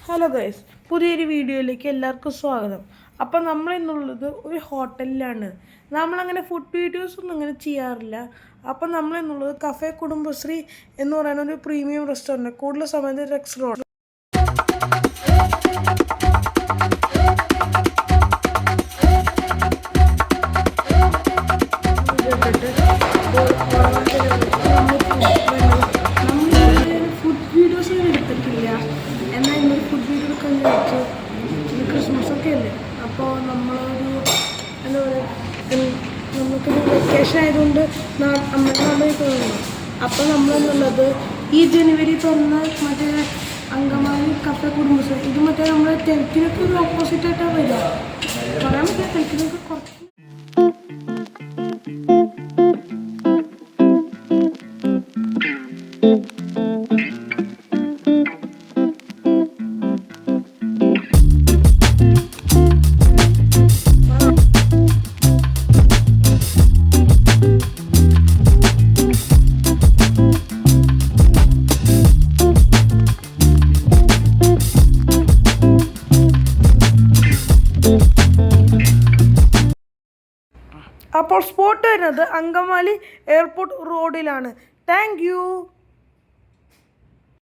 Hello guys, പുതിയൊരു വീഡിയോയിലേക്ക് എല്ലാവർക്കും സ്വാഗതം. അപ്പം നമ്മളിന്നുള്ളത് ഒരു ഹോട്ടലിലാണ്. നമ്മളങ്ങനെ ഫുഡ് വീഡിയോസ് ഒന്നും അങ്ങനെ ചെയ്യാറില്ല. അപ്പം നമ്മളിന്നുള്ളത് കഫേ കുടുംബശ്രീ എന്ന് പറയുന്ന ഒരു പ്രീമിയം റെസ്റ്റോറൻറ്റ്, കൂടുതൽ സമയത്ത് റെക്സ് റോഡ്. ഫുഡ് വീഡിയോസ് എടുത്തിട്ടില്ല, എന്നാൽ ഇന്നൊരു ഫുഡ് വീഡിയോ എടുക്കാൻ വിചാരിച്ചു. ക്രിസ്മസ് ഒക്കെ അല്ലേ, അപ്പോൾ നമ്മളൊരു എന്താ പറയുക, നമുക്കൊരു വെക്കേഷൻ ആയതുകൊണ്ട് അമ്മയുടെ നാട്ടിൽ പോകുന്നു. അപ്പോൾ നമ്മളെന്നുള്ളത് ഈ ജനുവരി 1 മറ്റേ അങ്കമാലി കഫേ കുടുംബശ്രീ, ഇത് മറ്റേ നമ്മുടെ തെരക്കിനൊക്കെ ഒരു ഓപ്പോസിറ്റായിട്ടാണ് വരിക. പറയാൻ പറ്റില്ല, തെരക്കിനൊക്കെ കുറച്ച് അപ്പോൾ സ്പോട്ട് വരുന്നത് അങ്കമാലി എയർപോർട്ട് റോഡിലാണ്. Thank you.